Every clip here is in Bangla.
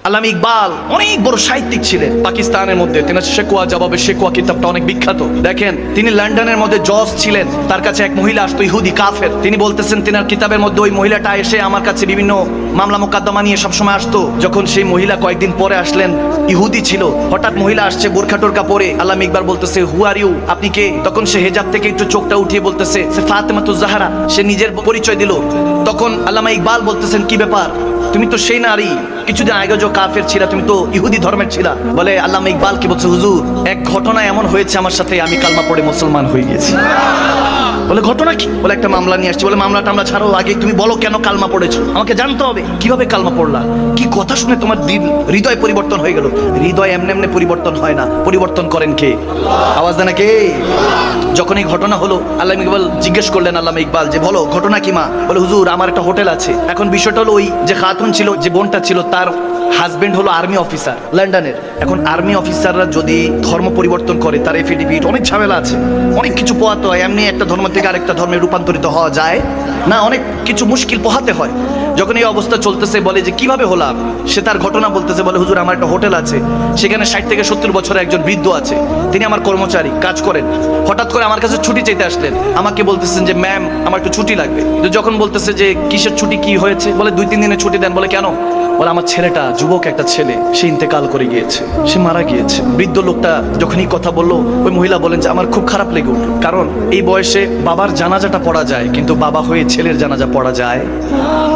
আল্লামা ইকবাল অনেক বড় সাহিত্যিক ছিলেন পাকিস্তানের মধ্যে। তিনি শেকওয়া জবাবে শেকওয়া কিতাবটা অনেক বিখ্যাত। দেখেন, তিনি লন্ডনের মধ্যে জজ ছিলেন। তার কাছে এক মহিলা আসতো, ইহুদি কাফের। তিনি বলতেছেন তিনার কিতাবের মধ্যে ওই মহিলাটা এসে আমার কাছে বিভিন্ন মামলা মোকদ্দমা নিয়ে সবসময় আসতো। যখন সেই মহিলা কয়েকদিন পরে আসলেন, ইহুদি ছিল, হঠাৎ মহিলা আসছে বোরখা টোরকা পরে। আল্লামা ইকবাল বলতেছে, হু আর ইউ, আপনি কে? তখন সে হেজাব থেকে একটু চোখটা উঠিয়ে বলতেছে, সে ফাতেমাতুজ জাহরা। সে নিজের পরিচয় দিল। তখন আল্লামা ইকবাল বলতেছেন, কি ব্যাপার, তুমি তো সেই নারী, কিছুদিন আগে যে কাফের ছিলা, তুমি তো ইহুদি ধর্মের ছিলা। বলে আল্লামা ইকবাল কি বলছে, হুজুর এক ঘটনা এমন হয়েছে আমার সাথে, আমি কালমা পড়ে মুসলমান হয়ে গেছি। বলে ঘটনা কি? বলে একটা মামলা নিয়ে আসছি। বলে মামলাটা আমরা ছাড়ো, আগে তুমি বলো কেন কালমা পড়েছো, আমাকে জানতে হবে কিভাবে কালমা পড়লা। কি কথা শুনে তোমার হৃদয় পরিবর্তন হয়ে গেল? হৃদয় এমনি এমনি পরিবর্তন হয় না, পরিবর্তন করেন কে? আওয়াজ দেন না কে? যখন এই ঘটনা হলো, আল্লামা ইকবাল জিজ্ঞেস করলেন আল্লামা ইকবাল যে বলো ঘটনা কি মা? বলে হুজুর আমার একটা হোটেল আছে। এখন বিষয়টা হলো, ওই যে খাতুন ছিল, যে বোনটা ছিল, তার হাজবেন্ড হলো আর্মি অফিসার লন্ডনের। এখন আর্মি অফিসাররা যদি ধর্ম পরিবর্তন করে, তার এফিডেভিট অনেক ঝামেলা আছে, অনেক কিছু পোহাতে হয়। এমনি একটা ধর্ম থেকে আরেকটা ধর্মে রূপান্তরিত হওয়া যায় না, অনেক কিছু মুশকিল পোহাতে হয়। যখন এই অবস্থা চলতেছে, বলে যে কিভাবে হলাম, সে তার ঘটনা বলতেছে। বলে হুজুর আমার একটা হোটেল আছে, সেখানে 60 থেকে 70 বছরের একজন বৃদ্ধ আছে, তিনি আমার কর্মচারী, কাজ করেন। হঠাৎ করে আমার কাছে ছুটি চাইতে আসলেন। আমাকে বলতেছেন যে ম্যাম আমার একটু ছুটি লাগবে। যখন বলতেছে যে কিসের ছুটি, কি হয়েছে? বলে 2-3 দিনের ছুটি দেন। বলে কেন? বলে আমার ছেলেটা, যুবক একটা ছেলে, সে ইন্তেকাল করে গিয়েছে, সে মারা গিয়েছে। বৃদ্ধ লোকটা যখন এই কথা বললো, ওই মহিলা বলেন যে আমার খুব খারাপ লেগে উঠল, কারণ এই বয়সে বাবার জানাজাটা পড়া যায়, কিন্তু বাবা হয়ে ছেলের জানাজা পড়া যায়,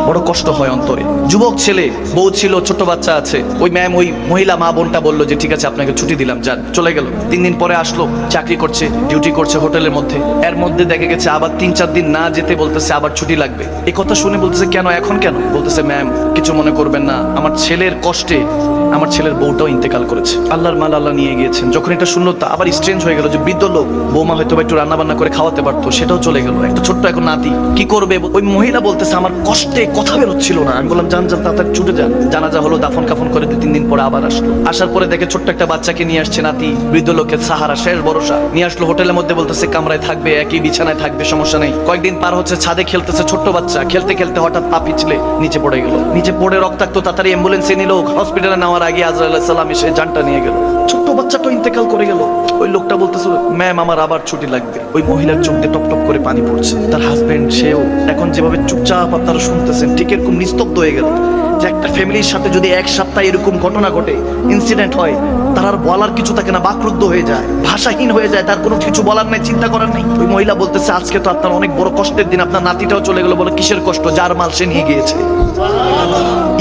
বড় কষ্ট হয় অন্তরে। যুবক ছেলে, বউ ছিল, ছোট বাচ্চা আছে। ওই ম্যাম, ওই মহিলা মা বোনটা বললো যে ঠিক আছে আপনাকে ছুটি দিলাম, যান। চলে গেল। 3 দিন পরে আসলো, চাকরি করছে, ডিউটি করছে হোটেলের মধ্যে। এর মধ্যে দেখা গেছে আবার 3-4 দিন না যেতে বলতেছে আবার ছুটি লাগবে। এই কথা শুনে বলতেছে কেন, এখন কেন? বলতেছে ম্যাম কিছু মনে করবেন না, আমার ছেলের কষ্টে আমার ছেলের বউটাও ইন্তেকাল করেছে, আল্লাহর মাল আল্লাহ নিয়ে গিয়েছেন। যখন এটা শুনলো, তা আবার স্ট্রেঞ্জ হয়ে গেল যে বৃদ্ধ লোক, বৌমা হয়তো একটু রান্না বান্না করে খাওয়াতে পারতো, সেটাও চলে গেল। একটা ছোট্ট এখন নাতি, কি করবে? ওই মহিলা বলতেছে আমার কষ্টে কথা বেরোচ্ছিল না। আমি বললাম যান যান, তাড়াতাড়ি ছুটে যান। জানাজা হলো, দাফন কাফন করে 2-3 দিন পরে আবার আসলো। আসার পরে দেখে ছোট্ট একটা বাচ্চাকে নিয়ে আসছে, নাতি, বৃদ্ধ লোকের সাহারা, শেষ ভরসা। নিয়ে আসলো হোটেলের মধ্যে, বলতেছে কামরায় থাকবে, একই বিছানায় থাকবে, সমস্যা নেই। কয়েকদিন পার হচ্ছে, ছাদে খেলতেছে ছোট্ট বাচ্চা, খেলতে খেলতে হঠাৎ পা পিছলে নিচে পড়ে গেল। নিচে পড়ে রক্তাক্ত, তাড়াতাড়ি অ্যাম্বুলেন্সে নিল। হসপিটালে নেওয়ার আগে আজরাইল আলাইহিস সালাম এসে জানটা নিয়ে গেল, ছোট্ট বাচ্চাটা ইন্তেকাল করে গেল। ওই লোকটা বলতেছে ম্যাম আমার আবার ছুটি লাগবে। ওই মহিলার চোখ দিয়ে টপ টপ করে পানি পড়ছে। তার হাজবেন্ড, সেও এখন যেভাবে চুপচাপ আপনারা শুনতেছেন, ঠিক এরকম নিস্তব্ধ হয়ে গেল। যে একটা ফ্যামিলির সাথে যদি 1 সপ্তাহে এরকম ঘটনা ঘটে, ইনসিডেন্ট হয়, তার আর বলার কিছু থাকে না, বাকরুদ্ধ হয়ে যায়, ভাষাহীন হয়ে যায়, তার কোনো কিছু বলার নাই, চিন্তা করার নাই। ওই মহিলা বলতেছে আজকে তো আপনার অনেক বড় কষ্টের দিন, আপনার নাতিটাও চলে গেল। বলে কিসের কষ্ট? যার মাল সে নিয়ে গিয়েছে।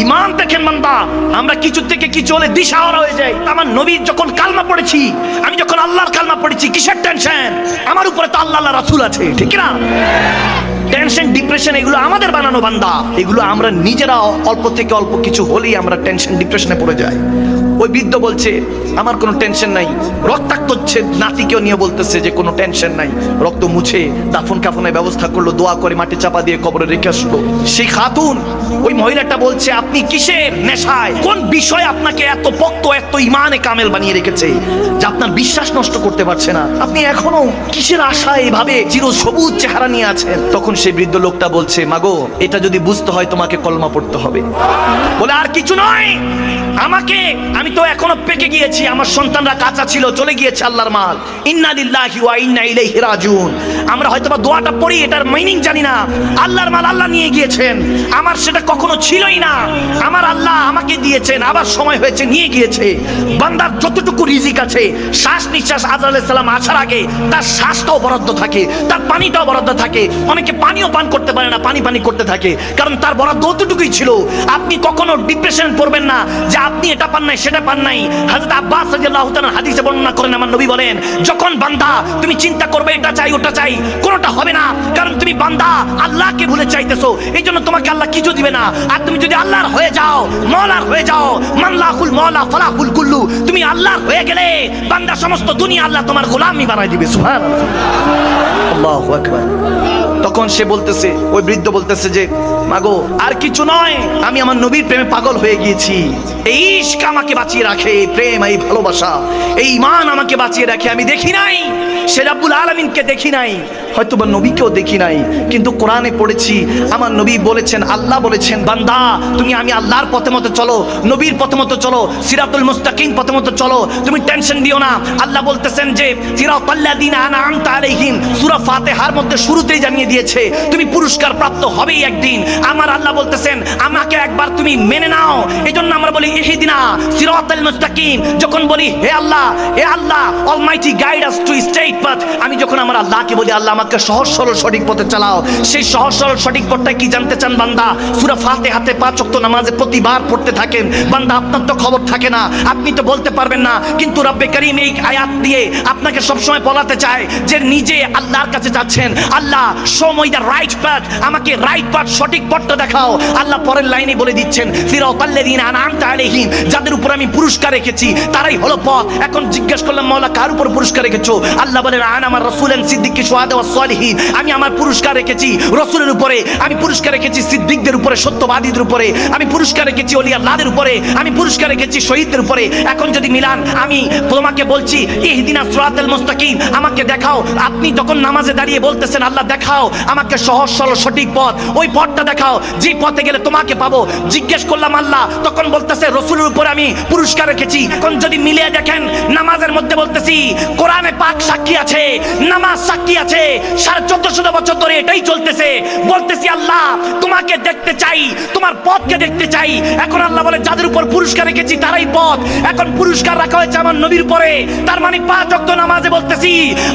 ইমান দেখেন বান্দা, আমরা কিছু থেকে কিছু হলে দিশাহারা হয়ে যাই। আমার নবী যখন কালমা পড়েছি, আমি যখন আল্লাহর কালমা পড়েছি, কিসের টেনশন? আমার উপরে তো আল্লাহ রাসূল আছে, ঠিক না? টেনশন, ডিপ্রেশন এগুলো আমাদের বানানো বান্দা। এগুলো আমরা নিজেরা অল্প থেকে অল্প কিছু হলেই আমরা টেনশন ডিপ্রেশনে পড়ে যাই। ওই বৃদ্ধ বলছে আমার কোনো টেনশন নাই, রক্তাক্ত হচ্ছে, নাতিকেও নিয়ে বলতেছে যে কোনো টেনশন নাই। রক্ত মুছে দাফন কাফনের ব্যবস্থা করলো, দোয়া করে মাটি চাপা দিয়ে কবরে রেখে আসলো। সেই খাতুন, ওই মহিলাটা বলছে আপনি কিসের নেশায়, কোন বিষয় আপনাকে এত পক্ত, এত ইমানে কামেল বানিয়ে রেখেছে যে আপনার বিশ্বাস নষ্ট করতে পারছে না? আপনি এখনো কিসের আশায় এভাবে চির সবুজ চেহারা নিয়ে আছেন? তখন সেই বৃদ্ধ লোকটা বলছে মাগো, এটা যদি বুঝতে হয় তোমাকে কলমা পড়তে হবে। বলে আর কিছু নয়, আমাকে, আমি তো এখনো পেকে গিয়েছি, আমার সন্তানরা কাঁচা ছিল, চলে গিয়েছে, আল্লাহর মাল, ইন্না লিল্লাহি ওয়া ইন্না ইলাইহি রাজিউন। আমরা হয়তোবা দোয়াটা পড়ি, এটার মিনিং জানি না। আল্লাহর মাল আল্লাহ নিয়ে গিয়েছেন, আমার সেটা কখনো ছিলই না, আমার আল্লাহ আমাকে দিয়েছেন, আবার সময় হয়েছে নিয়ে গিয়েছে। বান্দার যতটুকু রিজিক আছে, শ্বাস নিঃশ্বাস, আজরাইল আলাইহিস সালাম আসার আগে তার শ্বাসটাও বরাদ্দ থাকে, তার পানিটাও বরাদ্দ থাকে। অনেকে পানিও পান করতে পারে না, পানি পানি করতে থাকে, কারণ তার বরাদ্দ অতটুকুই ছিল। আপনি কখনো ডিপ্রেশন পড়বেন না যে আপনি এটা পান নাই, সেটা পান নাই। হযরত আব্বাস রাদিয়াল্লাহু তাআলা হাদিসে বর্ণনা করেন, আমার নবী বলেন যখন বান্দা তুমি চিন্তা করবে এটা চাই ওটা চাই, কোনোটা হবে না, কারণ তুমি বান্দা আল্লাহকে ভুলে চাইতেছো, এই জন্য তোমাকে আল্লাহ কিছু দিবে না। আর তুমি যদি আল্লাহর হয়ে যাও, মওলার হয়ে যাও, মানলাহুল মওলা ফালাহুল কুল্লু, তুমি আল্লাহর হয়ে গেলে বান্দা সমস্ত দুনিয়া আল্লাহ তোমার গোলামি বানাই দিবে। সুবহানাল্লাহ, আল্লাহু আকবার। তখন সে বলতেছে, ওই বৃদ্ধ বলতেছে যে মাগো আর কিছু নয়, আমি আমার নবীর প্রেমে পাগল হয়ে গিয়েছি। এই ইশক আমাকে বাঁচিয়ে রাখে, এই প্রেম, এই ভালোবাসা, এই ঈমান আমাকে বাঁচিয়ে রাখে। আমি দেখি নাই সে রব্বুল আলামিনকে দেখি নাই, হয়তোবা নবীকেও দেখি নাই, কিন্তু কোরআনে পড়েছি আমার নবী বলেছেন, আল্লাহ বলেছেন, বান্দা তুমি আমি আল্লাহর পথে মতো চলো, নবীর পথে মতো চলো, সিরাতুল মুস্তাকিম পথে মতো চলো, তুমি টেনশন দিও না। আল্লাহ বলতেছেন যে সিরাতাল্লাযিনা আনআমতা আলাইহিম, সূরা ফাতিহার মধ্যে শুরুতেই জানিয়ে দিয়েছে তুমি পুরস্কার প্রাপ্ত হবেই একদিন। আমার আল্লাহ বলতেছেন আমাকে একবার তুমি মেনে নাও, এজন্য আমরা বলি ইহদিনা সিরাতাল মুস্তাকিম। যখন বলি হে Allah almighty guide us to straight path, আমি যখন আমার আল্লাহকে বলি আল্লাহ আমাকে সহজ সরল সঠিক পথে চালাও, সেই সহজ সরল সঠিক পথটা কি জানতে চান বান্দা? সূরা ফাতিহাতে 5 ওয়াক্ত নামাজে প্রতিবার পড়তে থাকেন বান্দা, আপনার তো খবর থাকে না, আপনি তো বলতে পারবেন না, কিন্তু রব্বে কারীম এই আয়াত দিয়ে আপনাকে সবসময় বলাতে চায় যে নিজে আল্লাহর কাছে যাচ্ছেন, Allah show me the right path, আমাকে রাইট পাথ সঠিক পথটা দেখাও। আল্লাহ পরের লাইনে বলে দিচ্ছেন সিরাতাল্লাযিনা আনআমতা আলাইহিম, যাদের উপর আমি পুরস্কার রেখেছি তারাই হলো পথ। এখন জিজ্ঞেস করলাম মাওলা কার উপর পুরস্কার রেখেছো? আল্লাহ বলেন আনা আমার রাসূলান সিদ্দিকী শুহাদা ওয়াস সালিহিন, আমি আমার পুরস্কার রেখেছি রাসূলের উপরে, আমি পুরস্কার রেখেছি সিদ্দিকদের উপরে, সত্যবাদীদের উপরে, আমি পুরস্কার রেখেছি ওলিয়া আল্লাহদের উপরে, আমি পুরস্কার রেখেছি শহীদদের উপরে। এখন যদি মিলান আমি তোমাকে বলছি ইহদিনা সিরাতাল মুস্তাকিম, আমাকে দেখাও, আপনি যখন নামাজে দাঁড়িয়ে বলতেছেন আল্লাহ দেখাও আমাকে সহজ সরল সঠিক পথ, ওই পথটা দেখাও যে পথে গেলে তোমাকে পাবো। জিজ্ঞেস করলাম আল্লাহ, তখন বলতেছে রাসূলের উপরে আমি পুরস্কার রেখেছি। এখন যদি মিলিয়ে দেখেন নামাজের মধ্যে বলতেছি কোরআনে পাক সাক্ষী আছে, নামাজ সাক্ষী আছে, 1450 বছর ধরে এটাই চলতেছে, বলতেছি আল্লাহ তোমাকে দেখতে চাই, তোমার পথকে দেখতে চাই। এখন আল্লাহ বলে যাদের উপর পুরস্কার রেখেছি তারাই পথ। এখন পুরস্কার রাখা হয়েছে আমার নবীর উপরে, তার মানে 5 ওয়াক্ত নামাজে বলতেছি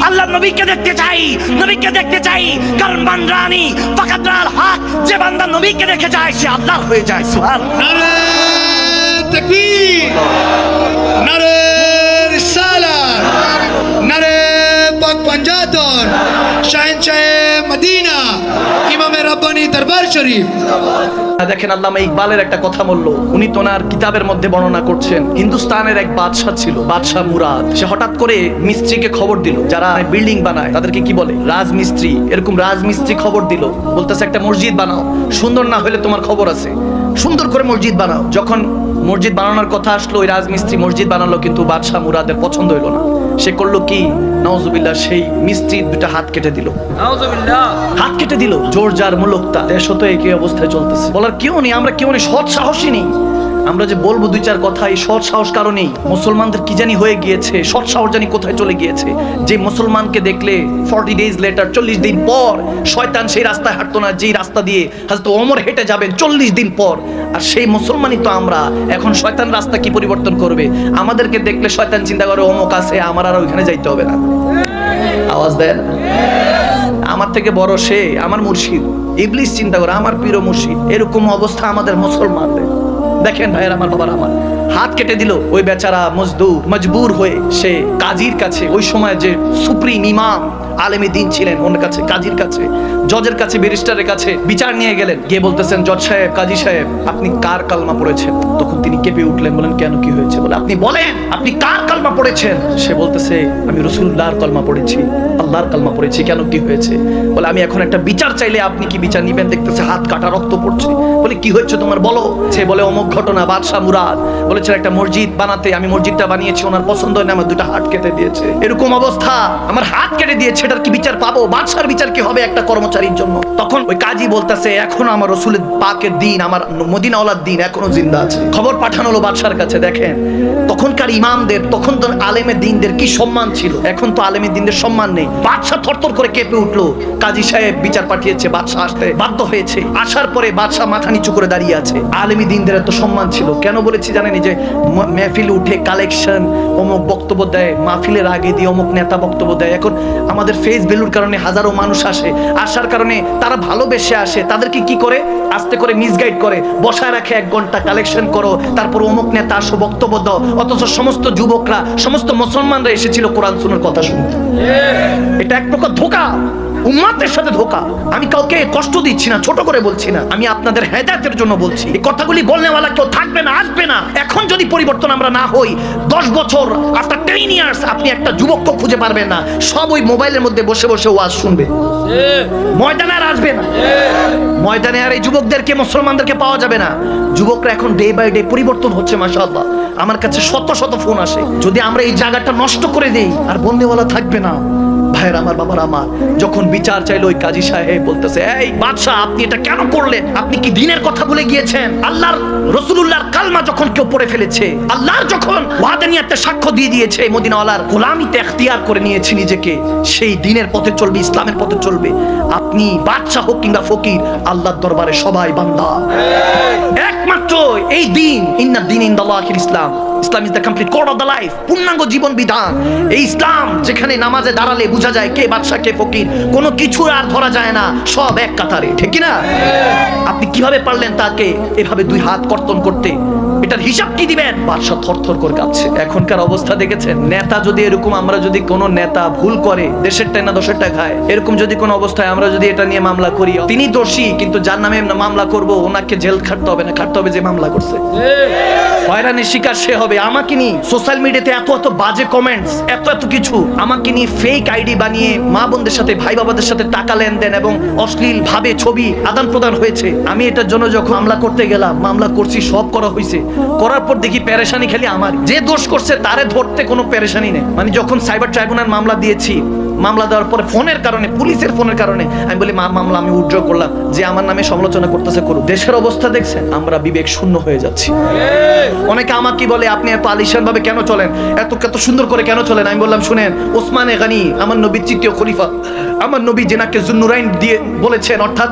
আল্লাহ নবীকে দেখতে চাই, নবীকে দেখতে চাই, কারণ বান্দানি ফাকাদ রাল হক, যে বান্দা নবীকে দেখে যায় সে আল্লাহর হয়ে যায়। সুবহানাল্লাহ। নারে তাকবীর, নারে রিসালাত, নারে পাক পাঞ্জাতন, শাহেনশাহ মদিনা ইমামে রাব্বানি দরবার শরীফ। দেখেন আল্লামা ইকবালের একটা কথা বললো, উনি তো ওনার কিতাবের মধ্যে বর্ণনা করছেন হিন্দুস্তানের এক বাদশা ছিল, বাদশা মুরাদ। সে হঠাৎ করে মিস্ত্রিকে খবর দিল, যারা বিল্ডিং বানায় তাদেরকে কি বলে রাজমিস্ত্রি, এরকম রাজমিস্ত্রি খবর দিল, বলতেছে একটা মসজিদ বানাও, সুন্দর না হলে তোমার খবর আছে, সুন্দর করে মসজিদ বানাও। যখন মসজিদ বানানোর কথা আসলো ওই রাজমিস্ত্রি মসজিদ বানালো, কিন্তু বাদশা মুরাদের পছন্দ হইলো না। সে করলো কি, নাউজুবিল্লাহ, সেই মিস্ত্রি দুটা হাত কেটে দিল, হাত কেটে দিল। জোর যার মুলুকতা, দেশ তো একই অবস্থায় চলতেছে। বলার কেউ নেই, আমরা কেউ নেই, সৎ সাহসী নেই। আমরা যে বলবো 2-4 কথা, এই সৎ সাহস কারণেই মুসলমানদের কি জানি হয়ে গিয়েছে, সৎ সাহস জানি কোথায় চলে গিয়েছে। যে মুসলমানকে দেখলে 40 ডেজ লেটার, 40 দিন পর শয়তান সেই রাস্তায় হাঁটতো না যেই রাস্তা দিয়ে হযরত ওমর হেঁটে যাবেন 40 দিন পর, আর সেই মুসলমানই তো আমরা। এখন শয়তান রাস্তা কি পরিবর্তন করবে? আমাদেরকে দেখলে শয়তান চিন্তা করে অমুক আছে, আমার আর ওইখানে যাইতে হবে না। আওয়াজ দেন, আমার থেকে বড় সে, আমার মুর্শিদ। ইবলিস চিন্তা করে আমার প্রিয় মুর্শিদ। এরকম অবস্থা আমাদের মুসলমানদের। দেখেন ভাইয়ের আমার, বাবার আমার, হাত কেটে দিল ওই বেচারা মজবুর হয়ে সে কাজীর কাছে, ওই সময় যে সুপ্রিম ইমাম আলেমে দ্বীন ছিলেন, ওনার কাছে, কাজীর কাছে, জজের কাছে, ব্যারিস্টারের কাছে বিচার নিয়ে গেলেন। গিয়ে বলতেছেন জজ সাহেব, কাজী সাহেব, আপনি কার কালমা পড়েছেন? তখন তিনি কেঁপে উঠলেন, বলেন কেন, কি হয়েছে? বলে আপনি বলেন আপনি কার কালমা পড়েছেন? সে বলতেছে আমি রাসূলুল্লাহর কালমা পড়েছি, আল্লাহর কালমা পড়েছি। কেন, কি হয়েছে? বলে আমি এখন একটা বিচার চাইলে আপনি কি বিচার নিবেন? দেখতেছে হাত কাটা, রক্ত পড়ছে। বলে কি হয়েছে তোমার, বলো। সে বলে অমুক ঘটনা, বাদশা মুরাদ বলেছেন একটা মসজিদ বানাতে, আমি মসজিদটা বানিয়েছি, ওনার পছন্দ হয় না, আমার দুটো হাত কেটে দিয়েছে। এরকম অবস্থা, আমার হাত কেটে দিয়েছে, এটার কি বিচার পাবো? বাদশার বিচার কি হবে একটা কর্মচারীর জন্য? তখন ওই কাজী বলতেছে এখনো আমার রাসূলের পাকের দিন, আমার মদিনাওয়ালার দিন এখনো জিন্দা আছে। খবর পাঠানো হলো বাদশার কাছে। দেখেন তখনকার ইমামদের, তখন তো আলেমের দিনদের কি সম্মান ছিল, এখন তো আলেমের দিনদের সম্মান নেই। বাদশা থরথর করে কেঁপে উঠলো। কাজী সাহেব বিচার পাঠিয়েছে, বাদশা আসতে বাধ্য হয়েছে। আসার পরে বাদশা মাথা নিচু করে দাঁড়িয়ে আছে। আলেমী দিনদের এত সম্মান ছিল কেন বলেছি জানেন? যে মেহফিল উঠে কালেকশন, অমুক বক্তব্য দেয়, মাহফিলের আগে দিয়ে অমুক নেতা বক্তব্য দেয়। এখন আমাদের ফেস ভ্যালুর কারণে হাজারো মানুষ আসে, আসার কারণে তারা ভালোবেসে আসে, তাদেরকে কি করে আস্তে করে মিসগাইড করে, বসায় রাখে 1 ঘন্টা কালেকশন করো, তারপর অমুক নেতা আসো বক্তব্য দাও। অথচ সমস্ত যুবকরা, সমস্ত মুসলমানরা এসেছিল কোরআন সুন্নাহর কথা শুনতে। এটা এক প্রকার ধোঁকা, উম্মতের সাথে ধোঁকা। আমি কাউকে কষ্ট দিচ্ছি না, ছোট করে বলছি না, আমি আপনাদের হেদায়েতের জন্য বলছি। এই কথাগুলি বলনেওয়ালা কেউ থাকবে না, আসবে না। এখন যদি পরিবর্তন আমরা না হই, 10 বছর আফটার 10 ইয়ার্স আপনি একটা যুবককে খুঁজে পারবেন না, সব ওই মোবাইলের মধ্যে বসে বসে ওয়াজ শুনবে, ময়দানে আর আসবে না। ময়দানে আর এই যুবকদেরকে, মুসলমানদেরকে পাওয়া যাবে না। যুবকরা এখন ডে বাই ডে পরিবর্তন হচ্ছে, মাশাআল্লাহ। আমার কাছে শত শত ফোন আসে। যদি আমরা এই জায়গাটা নষ্ট করে দেই, আর বন্দেওয়ালা থাকবে না, ভাইয়ের আমার, বাবার আমার, যখন বিচার চাইলো ওই কাজী সাহেব বলতেছে, এই বাদশাহ আপনি এটা কেন করলেন? আপনি কি দ্বীনের কথা ভুলে গিয়েছেন? আল্লাহর রাসূলুল্লাহর কালমা যখন কেউ পড়ে ফেলেছে, আল্লাহর যখন ওয়াদানিয়াতে সাক্ষ্য দিয়ে দিয়েছে, মদিনাওয়ালার গোলামিতে ইখতিয়ার করে নিয়েছে নিজেকে, সেই দ্বীনের পথে চলবে, ইসলামের পথে চলবে। আপনি বাদশাহ হোক কিংবা ফকির, আল্লাহর দরবারে সবাই বান্দা। একমাত্র এই দ্বীন, ইন্নাদ দ্বীন ইনদাল্লাহিল ইসলাম, Islam is the complete code of the life, পূর্ণাঙ্গ জীবন বিধান। এই ইসলাম যেখানে নামাজে দাঁড়ালে বোঝা যায় কে বাদশা কে ফকির, কোনো কিছু আর ধরা যায় না, সব এক কাতারে, ঠিক কি না? আপনি কিভাবে পারলেন তাকে এভাবে দুই হাত কর্তন করতে? এটার হিসাব কি দিবেন? বাদশা থরথর করে কাঁপছে। এখনকার অবস্থা দেখেছেন, নেতা যদি এরকম, আমরা যদি কোনো নেতা ভুল করে দেশের টাকা না দশের টাকা খায়, এরকম যদি কোনো অবস্থায় আমরা যদি এটা নিয়ে মামলা করি, তিনি দোষী কিন্তু যার নামে মামলা করব ওনাকে জেল খাটতে হবে না, খাটতে হবে যে মামলা করছে। হয়রানির শিকার সে হবে। আমাকে নিয়ে সোশ্যাল মিডিয়াতে এত এত বাজে কমেন্টস, এত এত কিছু, আমাকে নিয়ে ফেক আইডি বানিয়ে মা বোনদের সাথে, ভাই বাবাদের সাথে টাকা লেনদেন এবং অশ্লীল ভাবে ছবি আদান প্রদান হয়েছে। আমি এটার জন্য যখন মামলা করতে গেলাম, মামলা করছি, সব করা হয়েছে, করার পর দেখি পেরেশানি খালি আমার। যে দোষ করছে তারে ধরতে কোনো পেরেশানি নেই। মানে যখন সাইবার ট্রাইব্যুনাল মামলা দিয়েছি, মামলা দেওয়ার পরে ফোনের কারণে, পুলিশের ফোনের কারণে আমি বলি মামলা আমি উইথড্র করলাম, যে আমার নামে সমালোচনা করতেছে করুক। দেশের অবস্থা দেখছেন, আমরা বিবেক শূন্য হয়ে যাচ্ছি। অনেকে আমাকে বলে আপনি এত আলিশান ভাবে কেন চলেন, এত কত সুন্দর করে কেন চলেন? আমি বললাম শুনেন, ওসমানে গনি আমার নবীর তৃতীয় খলিফা, আমার নবী যেনাকে জুন্নুরাইন দিয়ে বলেছেন, অর্থাৎ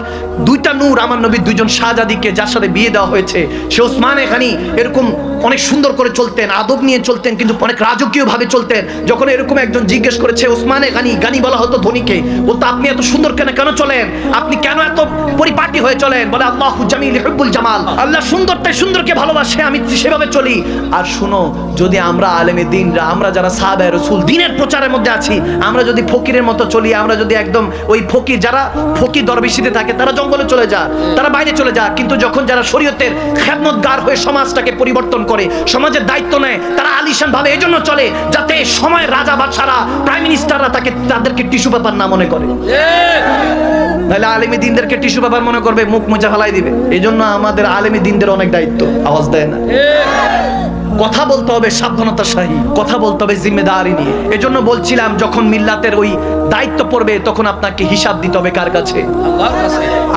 দুইটা নূর, আমার নবীর দুইজন শাহজাদিকে যার সাথে বিয়ে দেওয়া হয়েছে, সে ওসমানে গনি এরকম অনেক সুন্দর করে চলতেন, আদব নিয়ে চলতেন, কিন্তু অনেক রাজকীয় ভাবে চলতেন। যখন এরকম একজন জিজ্ঞেস করেছে ওসমানে গনি, গানি বলা হতো ধনীকে, বলতো আপনি এত সুন্দর কেন চলেন, আপনি কেন এত পরিপাটি হয়ে চলেন? বলে আল্লাহু জামিল ইউহিব্বুল জামাল, আল্লাহ সুন্দরটাই সুন্দরকে ভালোবাসে, আমি সেভাবে চলি। আর শুনো, যদি আমরা আলেমে দ্বীনরা, আমরা যারা সাহাবায়ে রাসূল দ্বীনের প্রচারের মধ্যে আছি, আমরা যদি ফকিরের মতো চলি, আমরা যদি একদম ওই ফকির, যারা ফকির দরবেশিতে থাকে তারা জঙ্গলে চলে যায়, তারা বাইরে চলে যায়, কিন্তু যখন যারা শরীয়তের খেদমতগার হয়ে সমাজটাকে পরিবর্তন করে, সমাজের দায়িত্ব নেয়, তারা আলিশান ভাবে এজন্য চলে যাতে সময় রাজা বাদশারা, প্রাইম মিনিস্টাররা তাদেরকে টিস্যু পেপার না মনে করে। নাহলে আলেমী দ্বীনদেরকে টিস্যু পেপার মনে করবে, মুখ মুছে ফেলাই দিবে। এই জন্য আমাদের আলেমী দ্বীনদের অনেক দায়িত্ব, আওয়াজ দেয় না। কথা বলতে হবে সাবধানতার সহিত, কথা বলতে হবে জিম্মেদারি নিয়ে। এজন্য বলছিলাম, যখন মিল্লাতের ওই দায়িত্ব পড়বে তখন আপনাকে হিসাব দিতে হবে কার কাছে?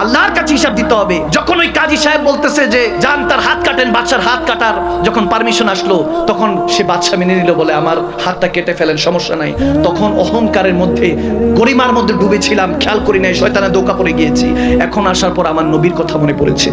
আল্লাহর কাছে হিসাব দিতে হবে। যখন ওই কাজী সাহেব বলতেছে যে যান তার হাত কাটেন, বাদশার হাত কাটার যখন পারমিশন আসলো, তখন সে বাদশা মেনে নিল, বলে আমার হাতটা কেটে ফেলেন, সমস্যা নাই। তখন অহংকারের মধ্যে, গরিমার মধ্যে ডুবেছিলাম, খেয়াল করি নাই, শয়তানে ধোঁকা পড়ে গিয়েছি। এখন আসার পর আমার নবীর কথা মনে পড়েছে,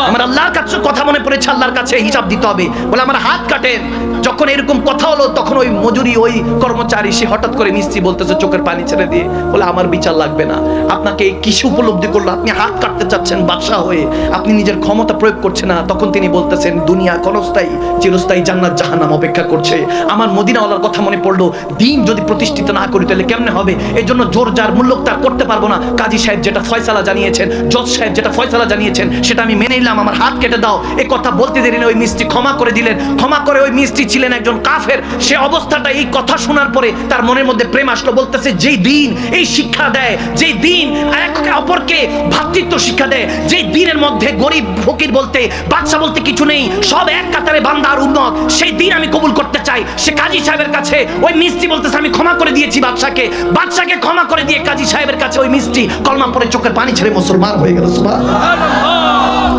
আমার আল্লাহর কাছে কথা মনে পড়েছে, আল্লাহর কাছে হিসাব দিতে হবে। বলে আমার হাত কাটেন। যখন এরকম কথা হলো, তখন ওই মজুরি, ওই কর্মচারী, সে হঠাৎ করে মিস্ত্রি বলতেছে চোখের পানি ছেড়ে দিয়ে, বলে আমার বিচার লাগবে না। আপনাকে কিসে উপলব্ধি করলো? আপনি হাত কাটতে চাচ্ছেন বাদশা হয়ে, আপনি নিজের ক্ষমতা প্রয়োগ করছেন না। তখন তিনি বলতেছেন দুনিয়া ক্ষণস্থায়ী, চিরস্থায়ী, জান্নাত জাহান্নাম অপেক্ষা করছে। আমার মদিনাওয়ালার কথা মনে পড়লো, দিন যদি প্রতিষ্ঠিত না করি তাহলে কেমনে হবে? এই জন্য জোর যার মূল্য তার করতে পারবো না। কাজী সাহেব যেটা ফয়সালা জানিয়েছেন, জজ সাহেব যেটা ফয়সালা জানিয়েছেন, সেটা আমি মেনে নিলাম, আমার হাত কেটে দাও। এই কথা বলতে দেরি না, ওই মিস্ত্রি ক্ষমা করে দিলেন। ক্ষমা করে, ওই মিস্ত্রি ছিলেন একজন কাফের। সে অবস্থাটা, এই কথা শোনার পরে তার মনের মধ্যে প্রেম আসলো। বলতেছে যেই দিন এই শিক্ষা দেয়, যেই দিন একে অপরকে ভ্রাতৃত্ব শিক্ষা দেয়, যেই দিনের মধ্যে গরিব ফকির বলতে, বাদশা বলতে কিছু নেই, সব এক কাতারে বান্দা আর উম্মত, সেই দিন আমি কবুল করতে চাই। সে কাজী সাহেবের কাছে ওই মিস্ত্রি বলতেছে আমি ক্ষমা করে দিয়েছি বাদশাকে, বাদশাকে ক্ষমা করে দিয়ে কাজী সাহেবের কাছে ওই মিস্ত্রি কলমা পড়ে চোখের পানি ছেড়ে মুসলমান হয়ে গেল। সুবহানাল্লাহ।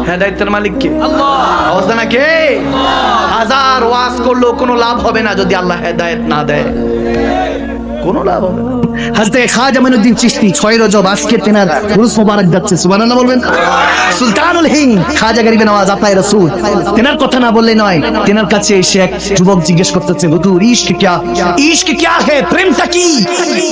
হেদায়েতের মালিক কে? আল্লাহ। আওয়াজ দেন কে? হাজার ওয়াজ করলো কোনো লাভ হবে না যদি আল্লাহ হেদায়েত না দেয়, কোনো লাভ হবে না। হযরত খাজা মাইনুদ্দিন চিশতি 6 রজব আজকে তেনার উরুস মোবারক যাচ্ছে, সুবহানাল্লাহ বলবেন। সুলতানুল হিন্দ খাজা গরিবে নওয়াজ আতায়ে রাসূল, তেনার কথা না বললে নয়। তেনার কাছে এসে এক যুবক জিজ্ঞেস করতেছে, হুজুর ইশক কিয়া, ইশক কিয়া হে, প্রেমটা কি?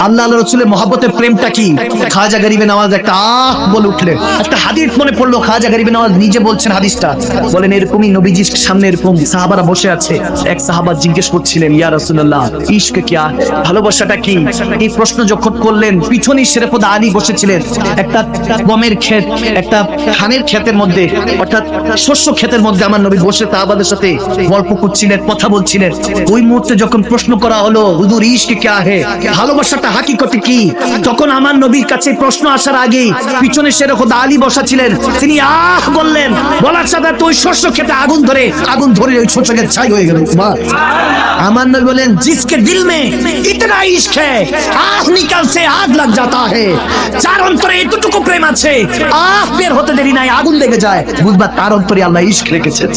আল্লাহর রাসূলের মহব্বতের প্রেমটা কি? খাজা গরিবে নওয়াজ একটা আহ বলে উঠলেন। একটা হাদিস মনে পড়লো, খাজা গরিবে নওয়াজ নিজে বলছেন হাদিসটা, বলেন এরকমই নবীজির সামনে এরকম সাহাবারা বসে আছে, এক সাহাবা জিজ্ঞেস করছিলেন, ইয়া রাসূলুল্লাহ ইশক কিয়া, ভালোবাসাটা কি? এই প্রশ্ন যখন করলেন, পিছনে শেরেফুদ আলী বসেছিলেন একটা গমের ক্ষেত, একটা ধানের ক্ষেতের মধ্যে, অর্থাৎ শস্য ক্ষেতের মধ্যে আমার নবী বসে সাহাবাদের সাথে গল্প করছিলেন, কথা বলছিলেন। ওই মুহূর্তে যখন প্রশ্ন করা হলো, হুজুর ইশক কিয়া হে, ভালোবাসাটা হাকিকতে কি? তখন আমার নবীর কাছে প্রশ্ন আসার আগে পিছনে শেরেফুদ আলী বসা ছিলেন, তিনি আহ বললেন, বলার সাথে তো ওই শস্য ক্ষেতে আগুন ধরে ওই শস্য ক্ষেত ছাই হয়ে গেল। আমার নবী বলেন, জিসকে দিল মে ইতনা ইশক इश्क है आह निकल से आग लग जाता है যার অন্তরে এতটুকু প্রেম আছে আহ বের হতে দেরি নাই আগুন লেগে যায় বুঝবা তার অন্তরে আল্লাহ ইশক রেখেছেন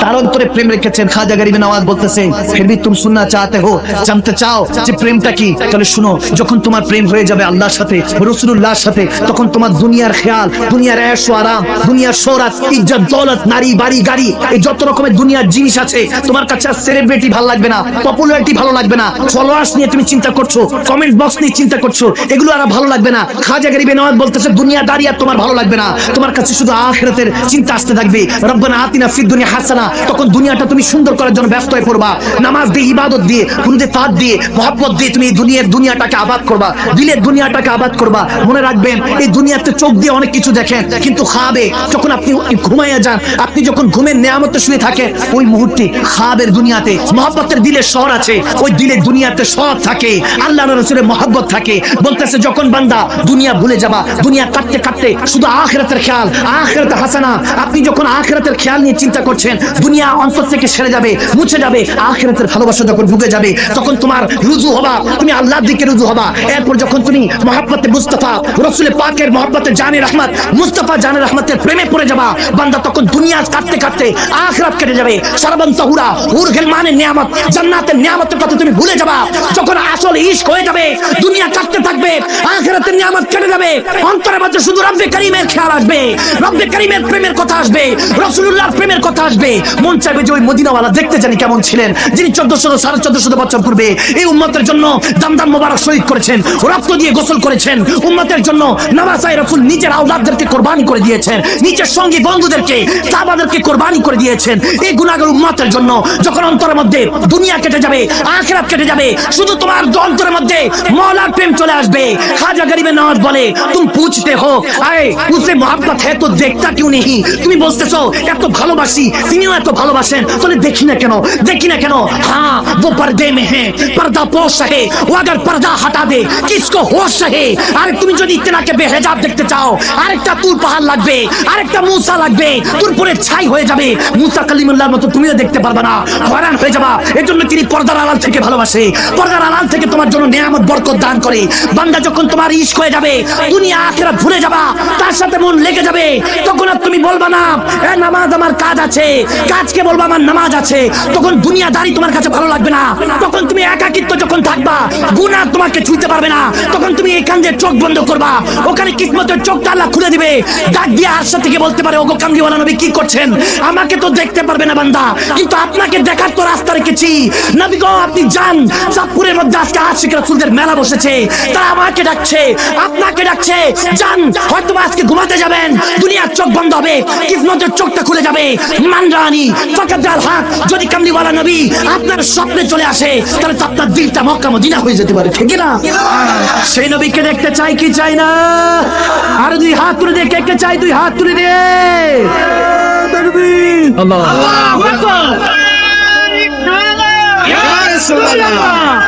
তার অন্তরে প্রেম রেখেছেন খাজা গরিব নওয়াজ বলতেছে फिर भी तुम सुनना चाहते हो জানতে চাও যে প্রেমটা কি তাহলে শুনো যখন তোমার প্রেম হয়ে যাবে আল্লাহর সাথে রাসূলুল্লাহর সাথে তখন তোমার দুনিয়ার খেয়াল দুনিয়ার ऐश ও আরাম দুনিয়ার শোহরত ইজ্জত দৌলত নারী বাড়ি গাড়ি এই যত রকমের দুনিয়ার জিনিস আছে তোমার কাছে সেলিব্রিটি ভালো লাগবে না পপুলারিটি ভালো লাগবে না ফলোয়ার্স নিয়ে তুমি চিন্তা করছো কমেন্ট বক্স নিয়ে চিন্তা করছো এগুলো আর ভালো লাগবে না খাজা গরিব নওয়াজ বলতেছে দুনিয়াদারি আর তোমার ভালো লাগবে না তোমার কাছে শুধু আখিরাতের চিন্তা আসতে থাকবে রব্বানা আতিনা ফিদ দুনিয়া হাসানা তখন দুনিয়াটা তুমি সুন্দর করার জন্য ব্যস্ত হয়ে পড়বা নামাজ দিয়ে ইবাদত দিয়ে কুরআনে ফাত দিয়ে মহব্বত দিয়ে তুমি দুনিয়াটাকে আবাদ করবা দিলের দুনিয়াটাকে আবাদ করবা মনে রাখবেন এই দুনিয়াতে চোখ দিয়ে অনেক কিছু দেখেন কিন্তু খাবে যখন আপনি ঘুমাইয়া যান আপনি যখন ঘুমের নেয়ামতে শুয়ে থাকেন ওই মুহূর্তে খাবের দুনিয়াতে মহব্বতের দিলের শহর আছে ওই দিলের দুনিয়াতে সব থাকে আল্লাহর রাসূলের মহব্বত থাকে বলতেছে যখন বান্দা দুনিয়া ভুলে যাবা দুনিয়া কাটতে কাটতে শুধু আখিরাতের খেয়াল আখিরাতে হাসানা আপনি যখন আখিরাতের খেয়াল নিয়ে চিন্তা করছেন দুনিয়া অন্তর থেকে সেরে যাবে মুছে যাবে আখিরাতের ভালোবাসা যখন ঢুকে যাবে তখন তোমার রুজু হবা তুমি আল্লাহর দিকে রুজু হবা এরপর যখন তুমি মহব্বতে মুস্তাফা রাসূলের পাকের মহব্বতে জানে রহমত মুস্তাফা জানে রহমতের প্রেমে পড়ে যাবা বান্দা তখন দুনিয়া কাটতে কাটতে আখিরাত কেটে যাবে সারাবান তাহুরা হুর গিলমানের নিয়ামত জান্নাতের নিয়ামতের কথা তুমি ভুলে যাবা যখন আসল ইশক হয়ে যাবে দুনিয়া কাটতে থাকবে আখিরাতের নিয়ামত কেটে যাবে অন্তরের মধ্যে শুধু রব্বে করিমের খেয়াল আসবে রব্বে করিমের প্রেমের কথা আসবে রাসূলুল্লাহর প্রেমের কথা আসবে মন চাইবে যে ওই মদিনাওয়ালা দেখতে জানি কেমন ছিলেন যিনি 1400 বছর পূর্বে এই উম্মতের জন্য দামদাম মোবারক শহীদ করেছেন রক্ত দিয়ে গোসল করেছেন উম্মতের জন্য নামাসায়ে রাসূল নিজের আওলাদদেরকে কুরবানি করে দিয়েছেন নিজের সঙ্গী বন্ধুদেরকে সাহাবাদেরকে কুরবানি করে দিয়েছেন এই গুনাহগার উম্মতের জন্য যখন অন্তরের মধ্যে দুনিয়া কেটে যাবে আখিরাত কেটে যাবে শুধু তোমার অন্তরের মধ্যে মওলার প্রেম চলে আসবে খাজা গরিব নওয়াজ বলে তুমি পুছতে হো আয়ে উসে মোহব্বত है तो देखता क्यों नहीं তুমি বলতেছো এত ভালোবাসি তিনিও এত ভালোবাসেন তাহলে দেখি না কেন हां वो पर्दे में है पर्दा पोश है वो अगर पर्दा हटा दे किसको होश है আর তুমি যদি ইতনাকে বেহেজাব দেখতে চাও আরেকটা তুর পাহাড় লাগবে আরেকটা মুসা লাগবে তুর পুরো ছাই হয়ে যাবে মুসা কালিমুল্লাহর মতো তুমিও দেখতে পারবে না হয়রান হয়ে যাবা এজন্য তিনি পর্দার আড়াল থেকে ভালোবাসে পর্দার আড়াল থেকে তোমার জন্য নিয়ামত বরকত দান করে বান্দা যখন তোমার ইশক হয়ে যাবে দুনিয়া আখিরাত ভুলে যাবা তার সাথে মন লেগে যাবে তখন আর তুমি বলবা না এ নামাজ আমার কাজ আছে কাজকে বলবা আমার নামাজ আছে তখন দুনিয়াদারি তোমার কাছে ভালো লাগবে না তখন তুমি একাকিত্ব যখন থাকবা গুনাহ তোমাকে ছুঁতে পারবে না তখন তুমি এখান দিয়ে চোখ বন্ধ করবা ওখানে কিসমতের চোখটা আল্লাহ খুলে দিবে ডাক দিয়ে আরশা থেকে বলতে পারে ওগো কামলিওয়ালা নবী কি করছেন আমাকে তো দেখতে পারবে না বান্দা কিন্তু আপনাকে দেখার তো রাস্তা রেখেছি নবী গো আপনি যান চাঁদপুরের মধ্যে আজকে আশিক রাসূলদের মেলা বসেছে তারা আমাকে ডাকছে আপনাকে ডাকছে যান হয়তো আজকে ঘুমাতে যাবেন দুনিয়ার চোখ বন্ধ হবে কিসমতের চোখটা খুলে যাবে মানরানি ফাকাত আল হক যদি কামলিওয়ালা নবী আপনার স্বপ্নে চলে আসে তাহলে তো আপনার দিলটা মক্কা মদিনা হয়ে যেতে পারে ঠিক না সেই নবীকে দেখতে চাই কি চাই না আর দুই হাত তুলে দে কে কে চাই দুই হাত তুলে দে তাকবীর আল্লাহু আকবার ইয়া রাসূলুল্লাহ